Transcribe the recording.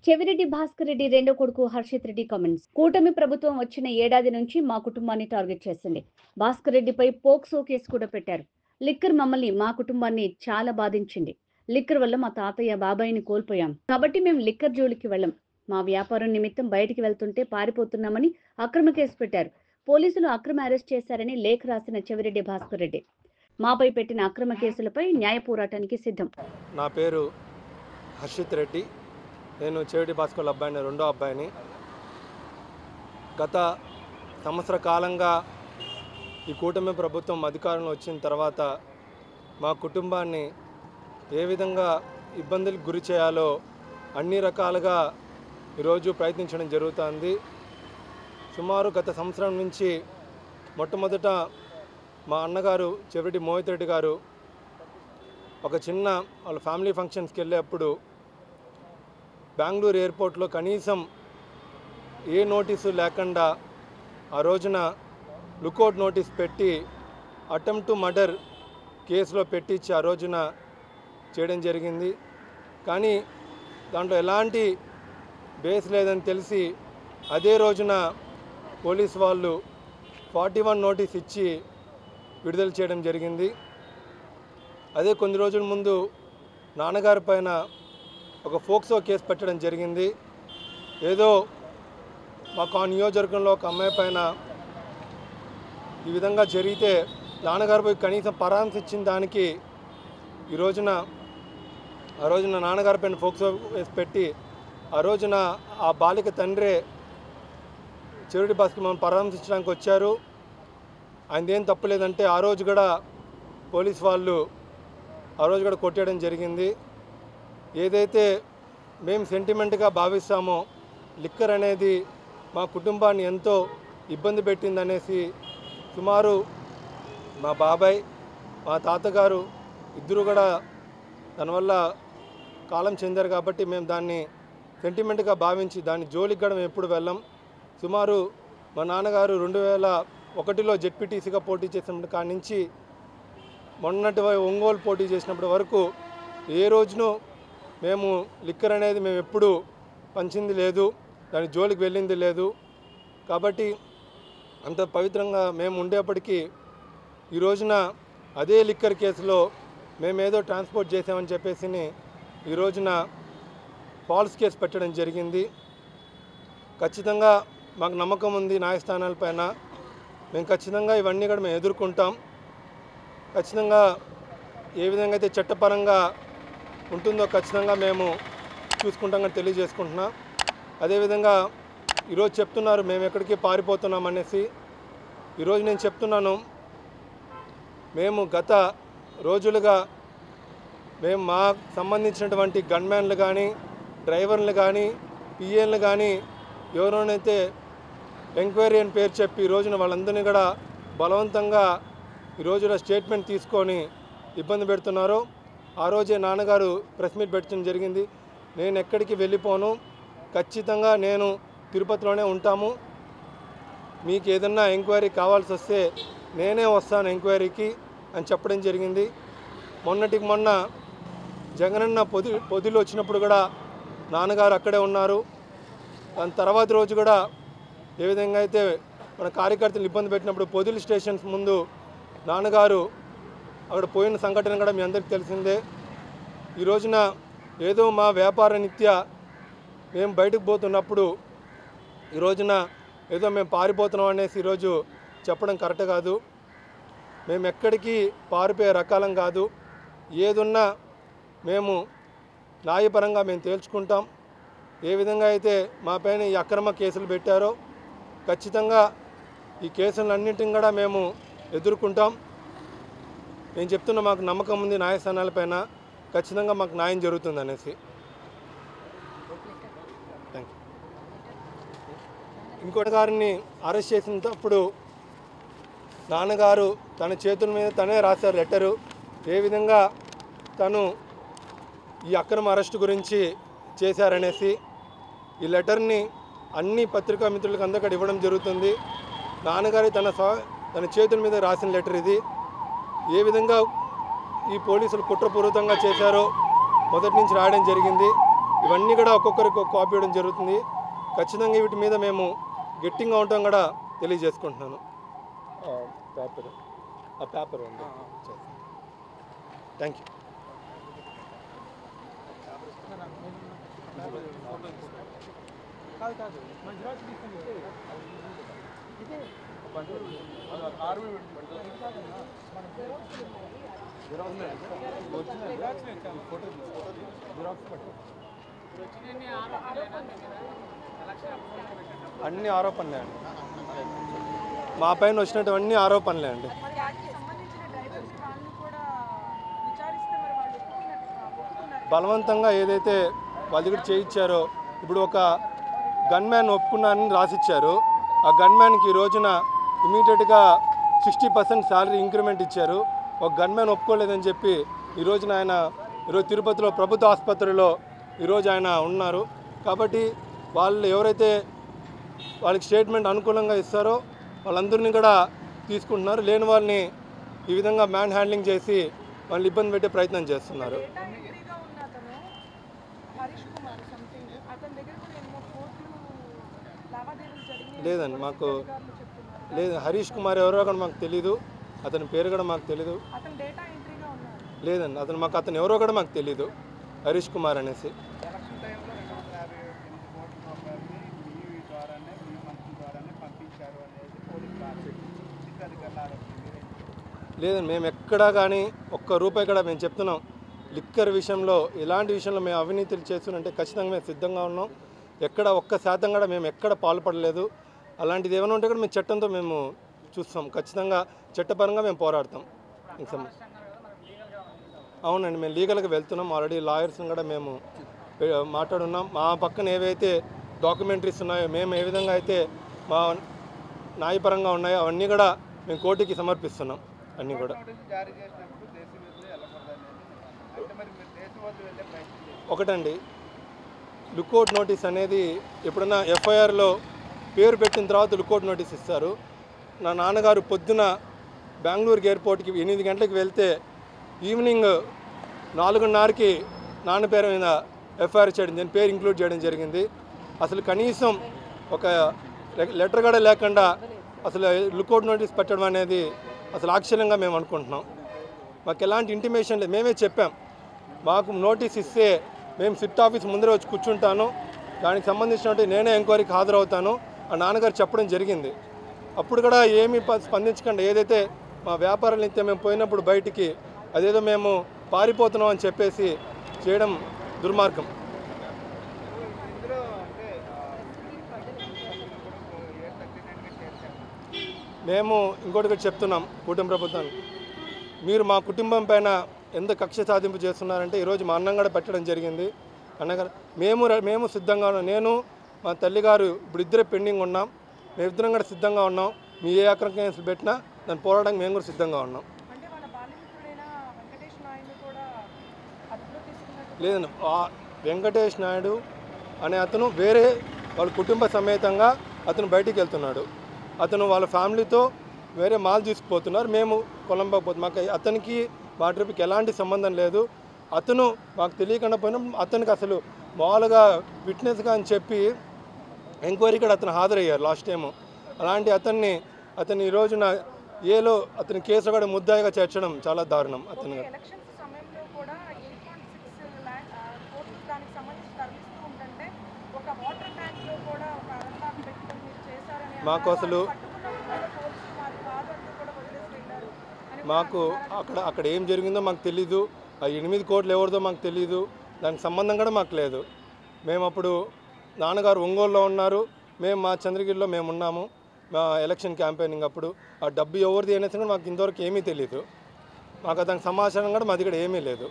చెవిరెడ్డి భాస్కర్ రెడ్డి రెండో కొడుకు హర్షిత్ రెడ్డి కామెంట్స్. కూటమి ప్రభుత్వం వచ్చిన ఏడాది నుంచి మా కుటుంబాన్ని టార్గెట్ చేసింది. భాస్కర్ రెడ్డిపై పోక్సో కేసు కూడా పెట్టారు. లిక్కర్ మమ్మల్ని, మా కుటుంబాన్ని చాలా బాధించింది. లిక్కర్ వల్ల మా తాతయ్య, బాబాయిని కోల్పోయాం. కాబట్టి మేము లిక్కర్ జోలికి వెళ్ళం. మా వ్యాపారం నిమిత్తం బయటికి వెళ్తుంటే పారిపోతున్నామని అక్రమ కేసు పెట్టారు. పోలీసులు అక్రమ అరెస్ట్ చేశారని లేఖ రాసిన చెవిరెడ్డి భాస్కర్ రెడ్డి మాపై పెట్టిన అక్రమ కేసులపై న్యాయ పోరాటానికి సిద్ధం. నా పేరు హర్షిత్ రెడ్డి. నేను చెవిరెడ్డి భాస్కర్ అబ్బాయిని, రెండో అబ్బాయిని. గత సంవత్సర కాలంగా ఈ కూటమి ప్రభుత్వం అధికారంలో వచ్చిన తర్వాత మా కుటుంబాన్ని ఏ విధంగా ఇబ్బందులకు గురి చేయాలో అన్ని రకాలుగా ఈరోజు ప్రయత్నించడం జరుగుతుంది. సుమారు గత సంవత్సరం నుంచి మొట్టమొదట మా అన్నగారు చెవిరెడ్డి మోహిత్ రెడ్డి గారు ఒక చిన్న వాళ్ళ ఫ్యామిలీ ఫంక్షన్స్కి వెళ్ళేప్పుడు బెంగళూరు ఎయిర్పోర్ట్లో కనీసం ఏ నోటీసు లేకుండా ఆ రోజున లుకౌట్ నోటీస్ పెట్టి అటెంప్ట్ టు మర్డర్ కేసులో పెట్టించి ఆ రోజున చేయడం జరిగింది. కానీ దాంట్లో ఎలాంటి బేస్ లేదని తెలిసి అదే రోజున పోలీస్ వాళ్ళు 41 నోటీస్ ఇచ్చి విడుదల చేయడం జరిగింది. అదే కొన్ని రోజుల ముందు నాన్నగారి పైన ఒక ఫోక్సో కేసు పెట్టడం జరిగింది. ఏదో మాకు ఆ నియోజకవర్గంలో ఒక అమ్మాయి పైన ఈ విధంగా జరిగితే నాన్నగారిపై కనీసం పరామర్శించిన దానికి ఆ రోజున నాన్నగారి పైన ఫోక్సో కేసు పెట్టి ఆ రోజున ఆ బాలిక తండ్రే చెవిరెడ్డి భాస్కర్ మమ్మల్ని పరామర్శించడానికి వచ్చారు. ఆయనదేం తప్పులేదంటే ఆ రోజు కూడా పోలీస్ వాళ్ళు ఆ రోజు కూడా కొట్టేయడం జరిగింది. ఏదైతే మేము సెంటిమెంట్గా భావిస్తామో లిక్కర్ అనేది మా కుటుంబాన్ని ఎంతో ఇబ్బంది పెట్టిందనేసి సుమారు మా బాబాయ్, మా తాతగారు ఇద్దరు కూడా దానివల్ల కాలం చెందారు. కాబట్టి మేము దాన్ని సెంటిమెంట్గా భావించి దాని జోలికి కూడా మేము ఎప్పుడు వెళ్ళాం. సుమారు మా నాన్నగారు 2001లో జెడ్పీటీసీగా పోటీ చేసినప్పుడు కాడి నుంచి మొన్నటి ఒంగోలు పోటీ చేసినప్పటి వరకు ఏ రోజునూ మేము లిక్కర్ అనేది మేము ఎప్పుడూ పంచింది లేదు, దాని జోలికి వెళ్ళింది లేదు. కాబట్టి అంత పవిత్రంగా మేము ఉండేప్పటికీ ఈ రోజున అదే లిక్కర్ కేసులో మేమేదో ట్రాన్స్పోర్ట్ చేసామని చెప్పేసి ఈ రోజున ఫాల్స్ కేసు పెట్టడం జరిగింది. ఖచ్చితంగా మాకు నమ్మకం ఉంది న్యాయస్థానాలపైన. మేము ఖచ్చితంగా ఇవన్నీ కూడా మేము ఎదుర్కొంటాం. ఖచ్చితంగా ఏ విధంగా అయితే చట్టపరంగా ఉంటుందో ఖచ్చితంగా మేము చూసుకుంటామని తెలియజేసుకుంటున్నాం. అదేవిధంగా ఈరోజు చెప్తున్నారు మేము ఎక్కడికి పారిపోతున్నాం అనేసి. ఈరోజు నేను చెప్తున్నాను, మేము గత రోజులుగా మేము మాకు సంబంధించినటువంటి గన్మ్యాన్లు కానీ, డ్రైవర్లు కానీ, పిఏలు కానీ ఎవరైతే ఎంక్వైరీ అని పేరు చెప్పి ఈ రోజున వాళ్ళందరినీ కూడా బలవంతంగా ఈ రోజున స్టేట్మెంట్ తీసుకొని ఇబ్బంది పెడుతున్నారు. ఆ రోజే నాన్నగారు ప్రెస్ మీట్ పెట్టడం జరిగింది. నేను ఎక్కడికి వెళ్ళిపోను, ఖచ్చితంగా నేను తిరుపతిలోనే ఉంటాము. మీకు ఏదన్నా ఎంక్వైరీ కావాల్సి వస్తే నేనే వస్తాను ఎంక్వైరీకి అని చెప్పడం జరిగింది. మొన్నటికి మొన్న జగనన్న పొదిలో వచ్చినప్పుడు కూడా నాన్నగారు అక్కడే ఉన్నారు. దాని తర్వాత రోజు కూడా ఏ విధంగా అయితే మన కార్యకర్తలు ఇబ్బంది పెట్టినప్పుడు పొదిలి స్టేషన్స్ ముందు నాన్నగారు అక్కడ పోయిన సంఘటన కూడా మీ అందరికీ తెలిసిందే. ఈ రోజున ఏదో మా వ్యాపార నిత్య మేము బయటకు పోతున్నప్పుడు ఈ రోజున ఏదో మేము పారిపోతున్నాం అనేసి ఈరోజు చెప్పడం కరెక్ట్ కాదు. మేము ఎక్కడికి పారిపోయే రకాలం కాదు. ఏదున్నా మేము న్యాయపరంగా మేము తేల్చుకుంటాం. ఏ విధంగా అయితే మా పైన ఈ అక్రమ కేసులు పెట్టారో ఖచ్చితంగా ఈ కేసులన్నింటిని కూడా మేము ఎదుర్కొంటాం. నేను చెప్తున్నా మాకు నమ్మకం ఉంది న్యాయస్థానాలపైన, ఖచ్చితంగా మాకు న్యాయం జరుగుతుంది అనేసి. Thank you. ఇంకోటి గారిని అరెస్ట్ చేసినప్పుడు నాన్నగారు తన చేతుల మీద తనే రాశారు లెటరు. ఏ విధంగా తను ఈ అక్రమ అరెస్టు గురించి చేశారనేసి ఈ లెటర్ని అన్ని పత్రికా మిత్రులకు అందరికీ ఇవ్వడం జరుగుతుంది. నాన్నగారి తన చేతుల మీద రాసిన లెటర్ ఇది. ఏ విధంగా ఈ పోలీసులు కుట్రపూరితంగా చేశారో మొదటి నుంచి రాయడం జరిగింది. ఇవన్నీ కూడా ఒక్కొక్కరికి ఒక కాపీ ఇవ్వడం జరుగుతుంది. ఖచ్చితంగా వీటి మీద మేము గట్టిగా ఉంటాం కూడా తెలియజేసుకుంటున్నాను. పేపర్ ఉంది. Thank you. అన్ని ఆరోపణలే అండి, మా పైన వచ్చినటువంటి ఆరోపణలే అండి. బలవంతంగా ఏదైతే వాళ్ళ దగ్గర చేయించారో, ఇప్పుడు ఒక గన్మ్యాన్ ఒప్పుకున్నారని రాసిచ్చారు. ఆ గన్మ్యాన్కి ఈ రోజున ఇమీడియట్గా 60% శాలరీ ఇంక్రిమెంట్ ఇచ్చారు. ఒక గన్మ్యాన్ ఒప్పుకోలేదని చెప్పి ఈ రోజున ఆయన ఈరోజు తిరుపతిలో ప్రభుత్వ ఆసుపత్రిలో ఈరోజు ఆయన ఉన్నారు. కాబట్టి వాళ్ళు ఎవరైతే వాళ్ళకి స్టేట్మెంట్ అనుకూలంగా ఇస్తారో వాళ్ళందరినీ కూడా తీసుకుంటున్నారు. లేని వాళ్ళని ఈ విధంగా మ్యాన్ హ్యాండ్లింగ్ చేసి వాళ్ళు ఇబ్బంది పెట్టే ప్రయత్నం చేస్తున్నారు. లేదండి, మాకు లేదు. హరీష్ కుమార్ ఎవరో కూడా మాకు తెలీదు, అతని పేరు కూడా మాకు తెలీదు. లేదండి, అతను ఎవరో కూడా మాకు తెలీదు, హరీష్ కుమార్ అనేసి. లేదండి, మేము ఎక్కడా కానీ ఒక్క రూపాయి కూడా మేము చెప్తున్నాం. లిక్కర్ విషయంలో ఇలాంటి విషయంలో మేము అవినీతులు చేస్తున్నంటే ఖచ్చితంగా మేము సిద్ధంగా ఉన్నాం. ఎక్కడ ఒక్క శాతం కూడా మేము ఎక్కడ పాల్పడలేదు. అలాంటిది ఏమైనా ఉంటే కూడా మేము చట్టంతో మేము చూస్తాం. ఖచ్చితంగా చట్టపరంగా మేము పోరాడతాం. అవునండి, మేము లీగల్గా వెళ్తున్నాం. ఆల్రెడీ లాయర్స్ని కూడా మేము మాట్లాడున్నాం. మా పక్కన ఏవైతే డాక్యుమెంటరీస్ ఉన్నాయో, మేము ఏ విధంగా అయితే మా న్యాయపరంగా ఉన్నాయో అవన్నీ కూడా మేము కోర్టుకి సమర్పిస్తున్నాం. అన్నీ కూడా ఒకటండి, లుకౌట్ నోటీస్ అనేది ఎప్పుడన్నా ఎఫ్ఐఆర్లో పేరు పెట్టిన తర్వాత లుకౌట్ నోటీస్ ఇస్తారు. నా నాన్నగారు పొద్దున బెంగళూరు ఎయిర్పోర్ట్కి 8 గంటలకు వెళ్తే ఈవినింగ్ 4:30కి నాన్న పేరు మీద ఎఫ్ఐఆర్ చేయడం, దీని పేరు ఇంక్లూడ్ చేయడం జరిగింది. అసలు కనీసం ఒక లెటర్ కూడా లేకుండా అసలు లుకౌట్ నోటీస్ పెట్టడం అనేది అసలు ఆశ్చర్యంగా మేము అనుకుంటున్నాం. మాకు ఎలాంటి ఇంటిమేషన్ లేదు. మేమే చెప్పాం, మాకు నోటీస్ ఇస్తే మేము సిట్ ఆఫీస్ ముందర వచ్చి కూర్చుంటాను, దానికి సంబంధించినట్టు నేనే ఎంక్వైరీకి హాజరవుతాను ఆ నాన్నగారు చెప్పడం జరిగింది. అప్పుడు కూడా ఏమీ స్పందించకుండా ఏదైతే మా వ్యాపారాలు నిత్యం మేము పోయినప్పుడు బయటికి అదేదో మేము పారిపోతున్నాం అని చెప్పేసి చేయడం దుర్మార్గం. మేము ఇంకోటి చెప్తున్నాం కూటమి ప్రభుత్వానికి, మీరు మా కుటుంబం పైన ఎంత కక్ష సాధింపు చేస్తున్నారంటే ఈరోజు మా అన్నం కూడా పెట్టడం జరిగింది. అన్నగారు మేము సిద్ధంగా ఉన్నాం. నేను మా తల్లిగారు ఇప్పుడు ఇద్దరే పెండింగ్ ఉన్నాం. మేమిద్దరం కూడా సిద్ధంగా ఉన్నాం. మీ ఏ అక్రమ కేసులు పెట్టినా దాన్ని పోరాడడానికి మేము కూడా సిద్ధంగా ఉన్నాం. లేదండి, వెంకటేష్ నాయుడు అనే అతను వేరే వాళ్ళ కుటుంబ సమేతంగా అతను బయటికి వెళ్తున్నాడు. అతను వాళ్ళ ఫ్యామిలీతో వేరే మాల్ తీసుకుపోతున్నారు. మేము కొలంబో పోతున్నాం. మాకు అతనికి మా ట్రిప్కి ఎలాంటి సంబంధం లేదు. అతను మాకు తెలియకుండా పోయినా అతనికి అసలు మామూలుగా విట్నెస్గా అని చెప్పి ఎంక్వైరీ కూడా అతను హాజరయ్యారు లాస్ట్ టైము. అలాంటి అతన్ని ఈ రోజున ఏలో అతని కేసు కూడా ముద్దాయిగా చేర్చడం చాలా దారుణం. అతను మాకు అసలు అక్కడ ఏం జరిగిందో మాకు తెలీదు. ఆ 8 కోట్లు ఎవరిదో మాకు తెలీదు. దానికి సంబంధం కూడా మాకు లేదు. మేము అప్పుడు నాన్నగారు ఒంగోలులో ఉన్నారు, మేము మా చంద్రగిరిలో మేము ఉన్నాము మా ఎలక్షన్ క్యాంపెయినింగ్ అప్పుడు. ఆ డబ్బు ఎవరిది అనేసి కూడా మాకు ఇంతవరకు ఏమీ తెలీదు. మాకు దానికి సమాచారం కూడా మా దగ్గర ఏమీ లేదు.